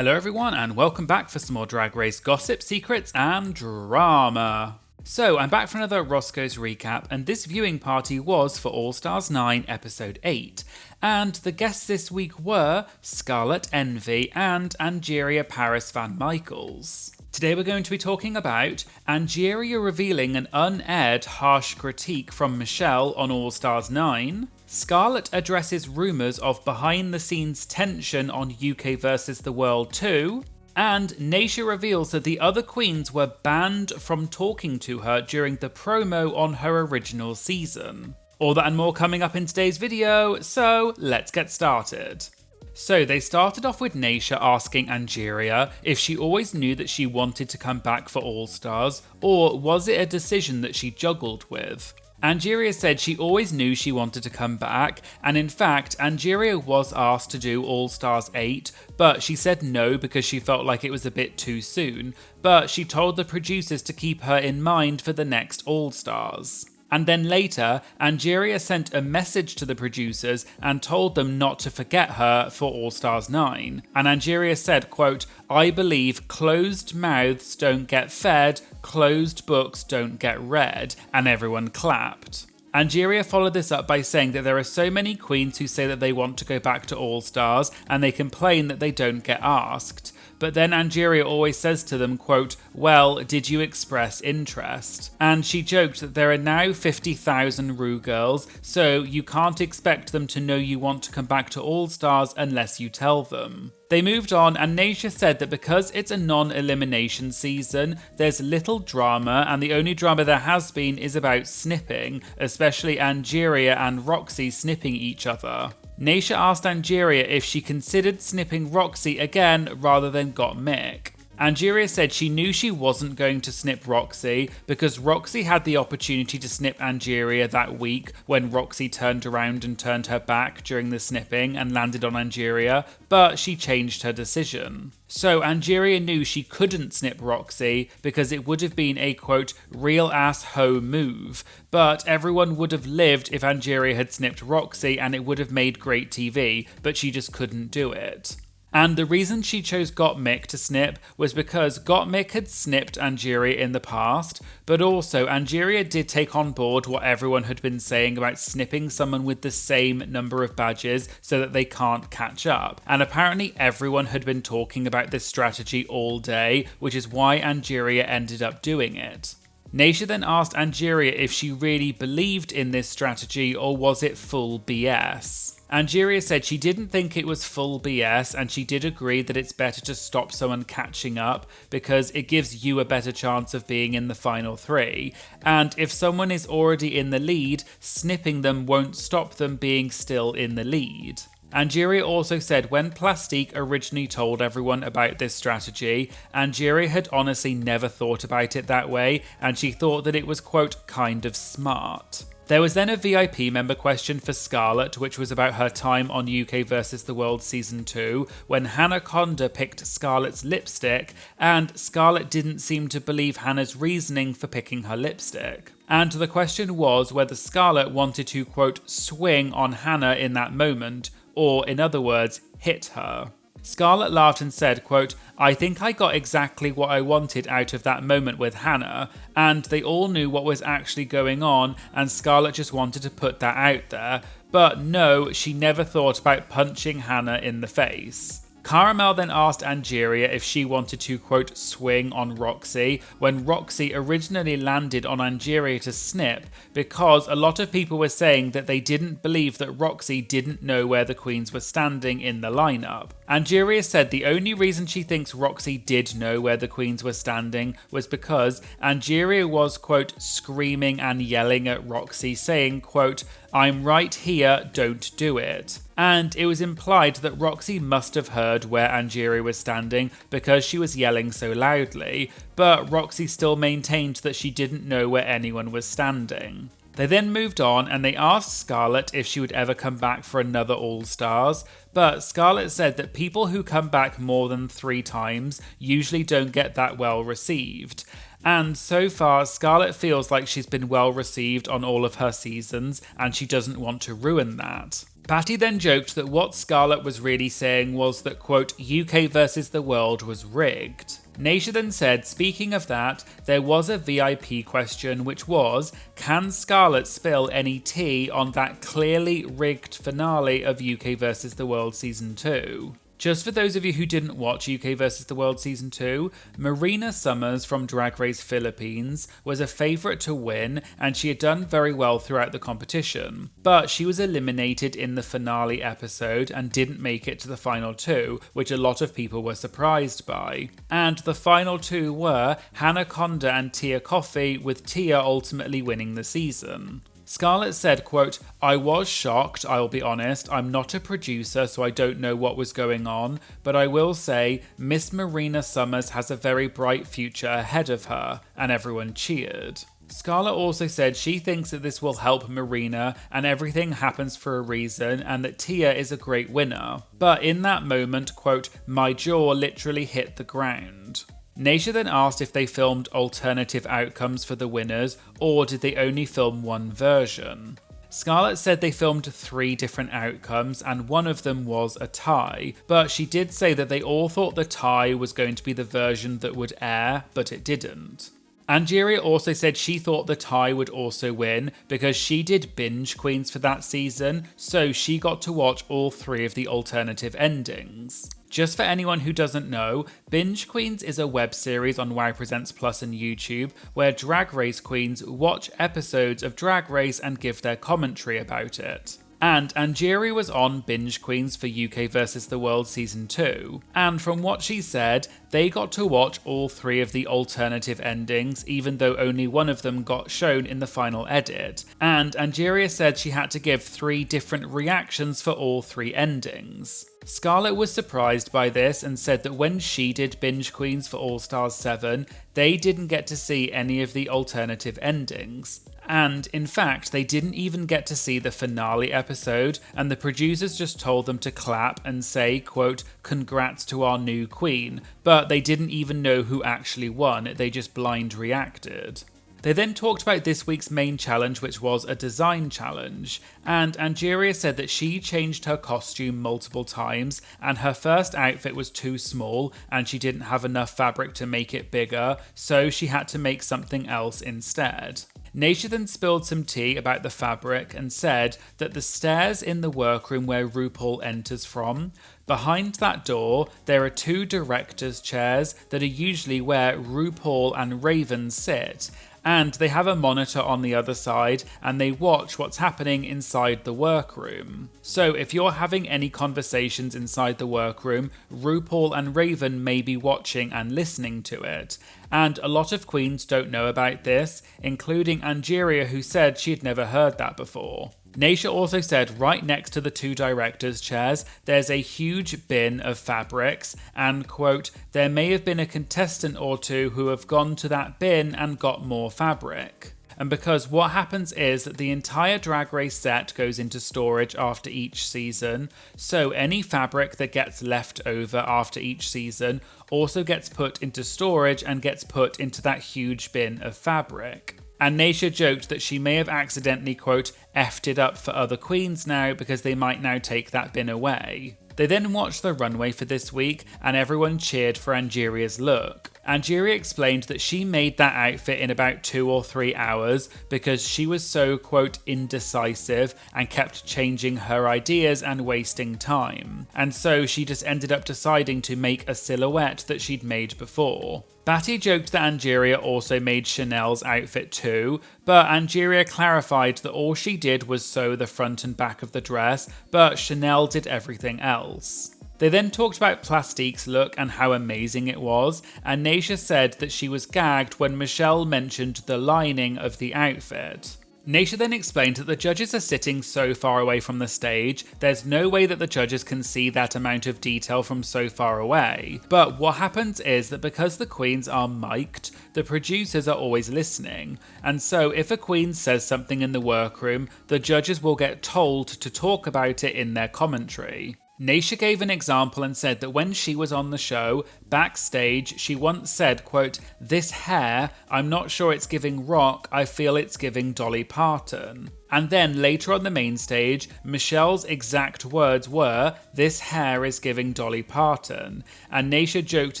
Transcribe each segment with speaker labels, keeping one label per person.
Speaker 1: Hello everyone and welcome back for some more Drag Race gossip, secrets and drama. So I'm back for another Roscoe's recap, and this viewing party was for All Stars 9 episode 8. And the guests this week were Scarlet, Envy and Angeria Paris Van Michaels. Today we're going to be talking about Angeria revealing an unaired harsh critique from Michelle on All Stars 9, Scarlet addresses rumours of behind-the-scenes tension on UK vs The World 2, and Naysha reveals that the other queens were banned from talking to her during the promo on her original season. All that and more coming up in today's video, so let's get started. So they started off with Naysha asking Angeria if she always knew that she wanted to come back for All Stars, or was it a decision that she juggled with? Angeria said she always knew she wanted to come back, and in fact, Angeria was asked to do All Stars 8, but she said no because she felt like it was a bit too soon, but she told the producers to keep her in mind for the next All Stars. And then later, Angeria sent a message to the producers and told them not to forget her for All Stars 9. And Angeria said, quote, "I believe closed mouths don't get fed, closed books don't get read," and everyone clapped. Angeria followed this up by saying that there are so many queens who say that they want to go back to All Stars and they complain that they don't get asked. But then Angeria always says to them, quote, "Well, did you express interest?" And she joked that there are now 50,000 Ru girls, so you can't expect them to know you want to come back to All Stars unless you tell them. They moved on, and Naysha said that because it's a non-elimination season, there's little drama, and the only drama there has been is about snipping, especially Angeria and Roxy snipping each other. Naysha asked Angeria if she considered snipping Roxy again rather than Gottmik. Angeria said she knew she wasn't going to snip Roxy because Roxy had the opportunity to snip Angeria that week when Roxy turned around and turned her back during the snipping and landed on Angeria, but she changed her decision. So Angeria knew she couldn't snip Roxy because it would have been a, quote, "real ass hoe move," but everyone would have lived if Angeria had snipped Roxy and it would have made great TV, but she just couldn't do it. And the reason she chose Gottmik to snip was because Gottmik had snipped Angeria in the past, but also Angeria did take on board what everyone had been saying about snipping someone with the same number of badges so that they can't catch up. And apparently everyone had been talking about this strategy all day, which is why Angeria ended up doing it. Naysha then asked Angeria if she really believed in this strategy or was it full BS. Angeria said she didn't think it was full BS, and she did agree that it's better to stop someone catching up because it gives you a better chance of being in the final 3, and if someone is already in the lead, snipping them won't stop them being still in the lead. Angeria also said when Plastique originally told everyone about this strategy, Angeria had honestly never thought about it that way, and she thought that it was, quote, "kind of smart." There was then a VIP member question for Scarlet, which was about her time on UK vs The World Season 2, when Hannah Conda picked Scarlet's lipstick, and Scarlet didn't seem to believe Hannah's reasoning for picking her lipstick. And the question was whether Scarlet wanted to, quote, "swing on Hannah in that moment," or in other words, hit her. Scarlet laughed and said, quote, "I think I got exactly what I wanted out of that moment with Hannah, and they all knew what was actually going on, and Scarlet just wanted to put that out there, but no, she never thought about punching Hannah in the face." Caramel then asked Angeria if she wanted to, quote, "swing on Roxy," when Roxy originally landed on Angeria to snip because a lot of people were saying that they didn't believe that Roxy didn't know where the queens were standing in the lineup. Angeria said the only reason she thinks Roxy did know where the queens were standing was because Angeria was, quote, "screaming and yelling at Roxy saying, quote, "I'm right here, don't do it." And it was implied that Roxy must have heard where Angeria was standing because she was yelling so loudly, but Roxy still maintained that she didn't know where anyone was standing. They then moved on and they asked Scarlet if she would ever come back for another All Stars, but Scarlet said that people who come back more than 3 times usually don't get that well received. And so far, Scarlet feels like she's been well received on all of her seasons and she doesn't want to ruin that. Patty then joked that what Scarlet was really saying was that, quote, UK versus the world was rigged. Naysha then said, speaking of that, there was a VIP question which was, can Scarlet spill any tea on that clearly rigged finale of UK versus the world season 2? Just for those of you who didn't watch UK vs. the World Season 2, Marina Summers from Drag Race Philippines was a favourite to win and she had done very well throughout the competition. But she was eliminated in the finale episode and didn't make it to the final 2, which a lot of people were surprised by. And the final 2 were Hannah Conda and Tia Coffey, with Tia ultimately winning the season. Scarlet said, quote, I was shocked, I'll be honest. I'm not a producer, so I don't know what was going on, but I will say Miss Marina Summers has a very bright future ahead of her, and everyone cheered. Scarlet also said she thinks that this will help Marina and everything happens for a reason and that Tia is a great winner. But in that moment, quote, my jaw literally hit the ground. Naysha then asked if they filmed alternative outcomes for the winners, or did they only film one version? Scarlet said they filmed 3 different outcomes and one of them was a tie, but she did say that they all thought the tie was going to be the version that would air, but it didn't. Angeria also said she thought the tie would also win because she did Binge Queens for that season, so she got to watch all 3 of the alternative endings. Just for anyone who doesn't know, Binge Queens is a web series on Wow Presents Plus and YouTube where Drag Race queens watch episodes of Drag Race and give their commentary about it. And Angeria was on Binge Queens for UK vs. the World Season 2, and from what she said, they got to watch all 3 of the alternative endings, even though only one of them got shown in the final edit, and Angeria said she had to give 3 different reactions for all 3 endings. Scarlet was surprised by this and said that when she did Binge Queens for All Stars 7, they didn't get to see any of the alternative endings. And in fact, they didn't even get to see the finale episode, and the producers just told them to clap and say, quote, congrats to our new queen, but they didn't even know who actually won, they just blind reacted. They then talked about this week's main challenge, which was a design challenge, and Angeria said that she changed her costume multiple times and her first outfit was too small and she didn't have enough fabric to make it bigger, so she had to make something else instead. Naysha then spilled some tea about the fabric and said that the stairs in the workroom where RuPaul enters from, behind that door there are 2 directors' chairs that are usually where RuPaul and Raven sit, and they have a monitor on the other side and they watch what's happening inside the workroom. So if you're having any conversations inside the workroom, RuPaul and Raven may be watching and listening to it. And a lot of queens don't know about this, including Angeria, who said she'd never heard that before. Naysha also said right next to the 2 directors' chairs there's a huge bin of fabrics and, quote, there may have been a contestant or 2 who have gone to that bin and got more fabric. And because what happens is that the entire Drag Race set goes into storage after each season, so any fabric that gets left over after each season also gets put into storage and gets put into that huge bin of fabric. And Naysha joked that she may have accidentally, quote, effed it up for other queens now because they might now take that bin away. They then watched the runway for this week and everyone cheered for Angeria's look. Angeria explained that she made that outfit in about 2 or 3 hours because she was so, quote, indecisive and kept changing her ideas and wasting time. And so she just ended up deciding to make a silhouette that she'd made before. Batty joked that Angeria also made Chanel's outfit too, but Angeria clarified that all she did was sew the front and back of the dress, but Chanel did everything else. They then talked about Plastique's look and how amazing it was, and Naysha said that she was gagged when Michelle mentioned the lining of the outfit. Naysha then explained that the judges are sitting so far away from the stage, there's no way that the judges can see that amount of detail from so far away. But what happens is that because the queens are mic'd, the producers are always listening, and so if a queen says something in the workroom, the judges will get told to talk about it in their commentary. Naysha gave an example and said that when she was on the show, backstage, she once said, quote, "This hair, I'm not sure it's giving rock, I feel it's giving Dolly Parton." And then later on the main stage, Michelle's exact words were, "This hair is giving Dolly Parton." And Naysha joked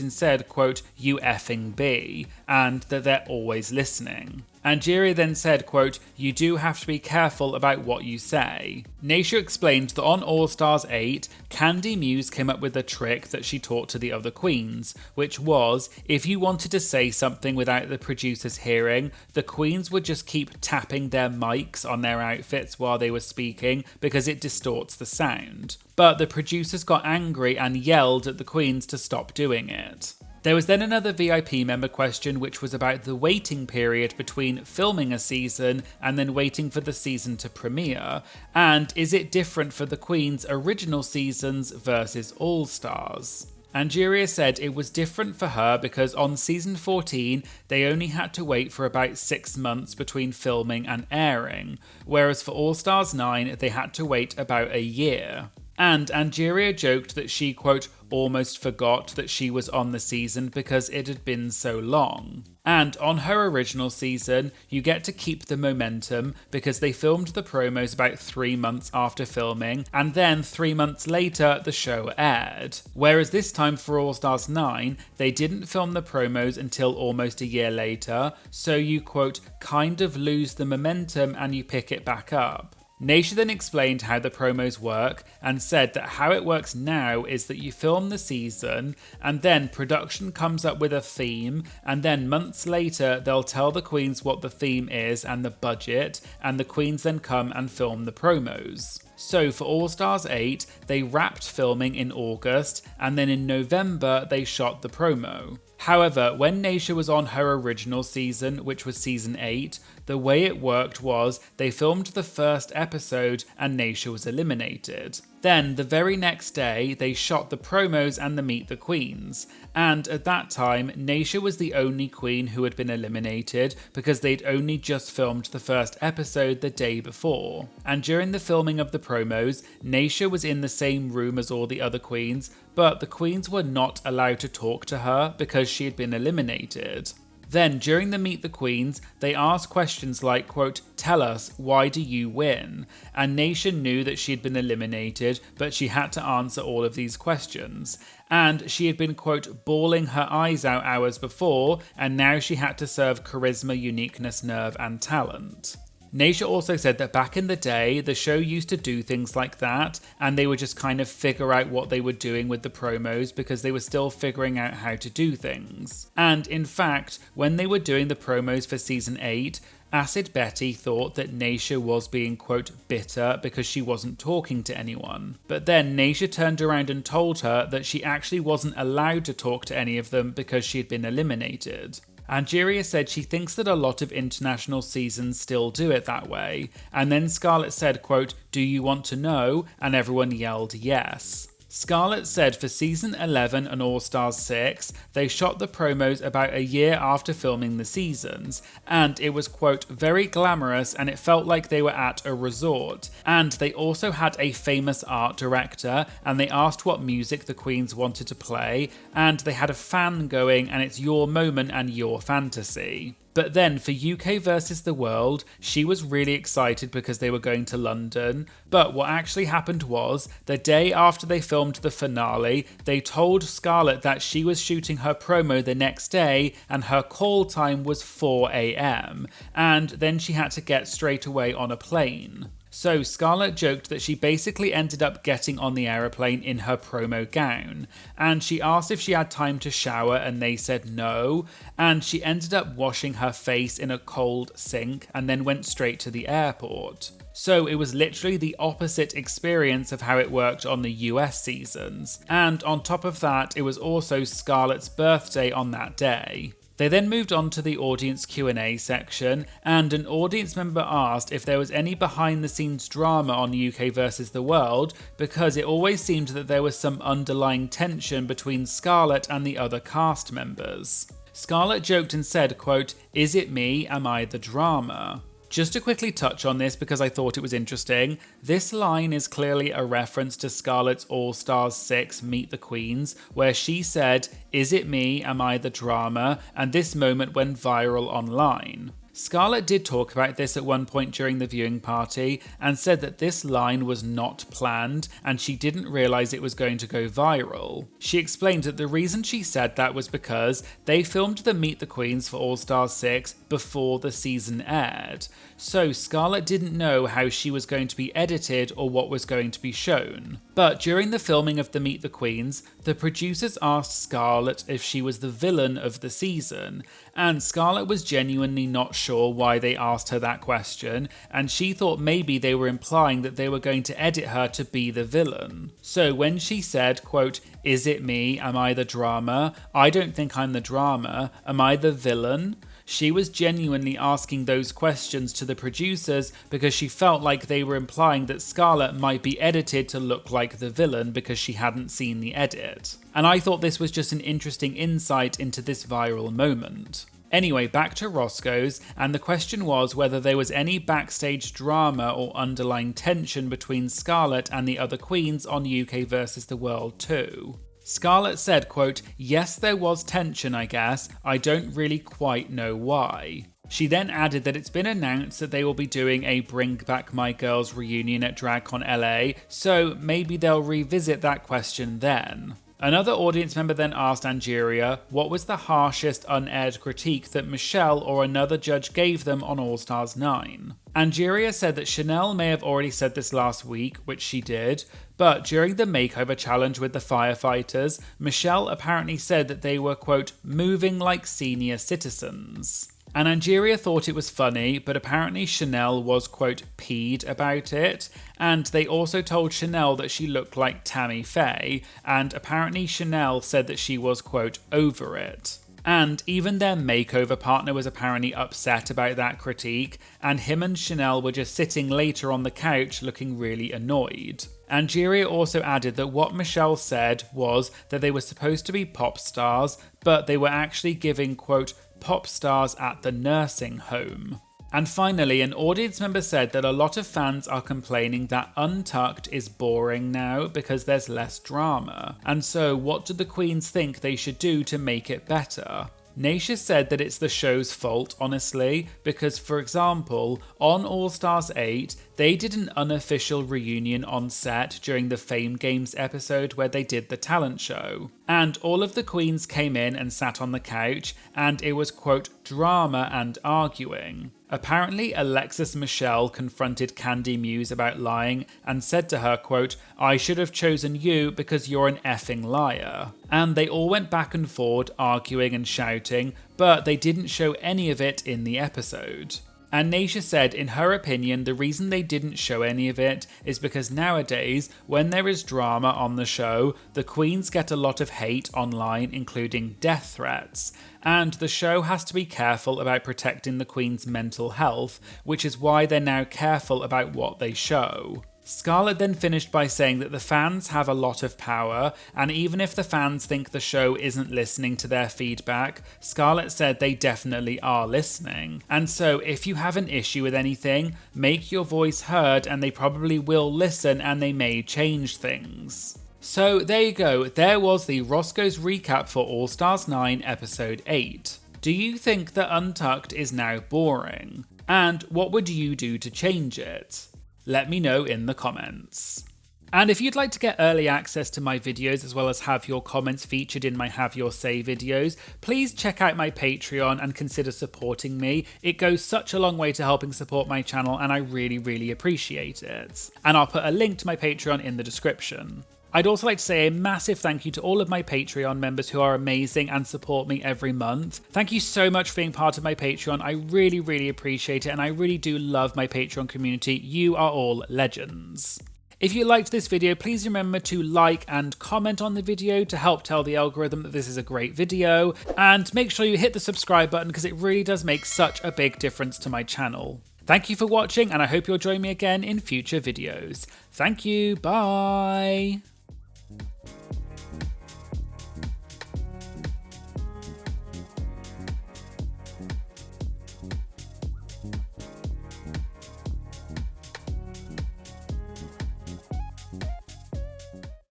Speaker 1: and said, quote, "You effing B," and that they're always listening. Angeria then said, quote, "You do have to be careful about what you say." Naysha explained that on All Stars 8, Candy Muse came up with a trick that she taught to the other queens, which was, if you wanted to say something without the producers hearing, the queens would just keep tapping their mics on their outfits while they were speaking because it distorts the sound. But the producers got angry and yelled at the queens to stop doing it. There was then another VIP member question, which was about the waiting period between filming a season and then waiting for the season to premiere, and is it different for the Queen's original seasons versus All Stars? Angeria said it was different for her because on season 14 they only had to wait for about 6 months between filming and airing, whereas for All Stars 9 they had to wait about a year. And Angeria joked that she, quote, almost forgot that she was on the season because it had been so long. And on her original season, you get to keep the momentum because they filmed the promos about 3 months after filming, and then 3 months later, the show aired. Whereas this time for All Stars 9, they didn't film the promos until almost a year later, so you, quote, kind of lose the momentum and you pick it back up. Naysha then explained how the promos work and said that how it works now is that you film the season and then production comes up with a theme and then months later they'll tell the queens what the theme is and the budget and the queens then come and film the promos. So for All Stars 8, they wrapped filming in August and then in November they shot the promo. However, when Naysha was on her original season, which was season 8, the way it worked was they filmed the first episode and Naysha was eliminated. Then, the very next day, they shot the promos and the Meet the Queens. And at that time, Naysha was the only queen who had been eliminated because they'd only just filmed the first episode the day before. And during the filming of the promos, Naysha was in the same room as all the other queens, but the queens were not allowed to talk to her because she had been eliminated. Then, during the Meet the Queens, they asked questions like, quote, "Tell us, why do you win?" And Naysha knew that she had been eliminated, but she had to answer all of these questions. And she had been, quote, bawling her eyes out hours before, and now she had to serve charisma, uniqueness, nerve, and talent. Naysha also said that back in the day, the show used to do things like that, and they would just kind of figure out what they were doing with the promos because they were still figuring out how to do things. And in fact, when they were doing the promos for season 8, Acid Betty thought that Naysha was being, quote, bitter because she wasn't talking to anyone. But then Naysha turned around and told her that she actually wasn't allowed to talk to any of them because she had been eliminated. Angeria said she thinks that a lot of international seasons still do it that way, and then Scarlet said, quote, "Do you want to know?" and everyone yelled yes. Scarlet said for season 11 and All Stars 6, they shot the promos about a year after filming the seasons, and it was, quote, very glamorous and it felt like they were at a resort. And they also had a famous art director, and they asked what music the queens wanted to play, and they had a fan going, and it's your moment and your fantasy. But then for UK versus the World, she was really excited because they were going to London. But what actually happened was, the day after they filmed the finale, they told Scarlet that she was shooting her promo the next day and her call time was 4 AM. And then she had to get straight away on a plane. So Scarlet joked that she basically ended up getting on the aeroplane in her promo gown, and she asked if she had time to shower and they said no, and she ended up washing her face in a cold sink and then went straight to the airport. So it was literally the opposite experience of how it worked on the US seasons, and on top of that, it was also Scarlet's birthday on that day. They then moved on to the audience Q&A section, and an audience member asked if there was any behind-the-scenes drama on UK versus the World, because it always seemed that there was some underlying tension between Scarlet and the other cast members. Scarlet joked and said, quote, "Is it me? Am I the drama?" Just to quickly touch on this because I thought it was interesting, this line is clearly a reference to Scarlet's All Stars 6 Meet the Queens, where she said, "Is it me? Am I the drama?" and this moment went viral online. Scarlet did talk about this at one point during the viewing party and said that this line was not planned and she didn't realise it was going to go viral. She explained that the reason she said that was because they filmed the Meet the Queens for All Stars 6 before the season aired. So Scarlet didn't know how she was going to be edited or what was going to be shown. But during the filming of the Meet the Queens, the producers asked Scarlet if she was the villain of the season, and Scarlet was genuinely not sure why they asked her that question, and she thought maybe they were implying that they were going to edit her to be the villain. So when she said, quote, "Is it me? Am I the drama? I don't think I'm the drama. Am I the villain?" She was genuinely asking those questions to the producers because she felt like they were implying that Scarlet might be edited to look like the villain because she hadn't seen the edit. And I thought this was just an interesting insight into this viral moment. Anyway, back to Roscoe's, and the question was whether there was any backstage drama or underlying tension between Scarlet and the other queens on UK vs. the World 2. Scarlet said, quote, "Yes, there was tension, I guess. I don't really quite know why." She then added that it's been announced that they will be doing a Bring Back My Girls reunion at DragCon LA, so maybe they'll revisit that question then. Another audience member then asked Angeria what was the harshest unaired critique that Michelle or another judge gave them on All Stars 9. Angeria said that Chanel may have already said this last week, which she did, but during the makeover challenge with the firefighters, Michelle apparently said that they were, quote, "moving like senior citizens." And Angeria thought it was funny, but apparently Chanel was, quote, peed about it, and they also told Chanel that she looked like Tammy Faye, and apparently Chanel said that she was, quote, over it. And even their makeover partner was apparently upset about that critique, and him and Chanel were just sitting later on the couch looking really annoyed. Angeria also added that what Michelle said was that they were supposed to be pop stars, but they were actually giving, quote, pop stars at the nursing home. And finally, an audience member said that a lot of fans are complaining that Untucked is boring now because there's less drama. And so what do the queens think they should do to make it better? Naysha said that it's the show's fault, honestly, because for example, on All Stars 8, they did an unofficial reunion on set during the Fame Games episode where they did the talent show. And all of the queens came in and sat on the couch, and it was, quote, drama and arguing. Apparently, Alexis Michelle confronted Candy Muse about lying and said to her, quote, "I should have chosen you because you're an effing liar." And they all went back and forth, arguing and shouting, but they didn't show any of it in the episode. And Naysha said, in her opinion, the reason they didn't show any of it is because nowadays, when there is drama on the show, the queens get a lot of hate online, including death threats. And the show has to be careful about protecting the queens' mental health, which is why they're now careful about what they show. Scarlet then finished by saying that the fans have a lot of power, and even if the fans think the show isn't listening to their feedback, Scarlet said they definitely are listening. And so if you have an issue with anything, make your voice heard and they probably will listen and they may change things. So there you go, there was the Roscoe's recap for All Stars 9 episode 8. Do you think that Untucked is now boring? And what would you do to change it? Let me know in the comments. And if you'd like to get early access to my videos as well as have your comments featured in my Have Your Say videos, please check out my Patreon and consider supporting me. It goes such a long way to helping support my channel and I really appreciate it. And I'll put a link to my Patreon in the description. I'd also like to say a massive thank you to all of my Patreon members who are amazing and support me every month. Thank you so much for being part of my Patreon. I really appreciate it and I really do love my Patreon community. You are all legends. If you liked this video, please remember to like and comment on the video to help tell the algorithm that this is a great video. And make sure you hit the subscribe button because it really does make such a big difference to my channel. Thank you for watching and I hope you'll join me again in future videos. Thank you, bye!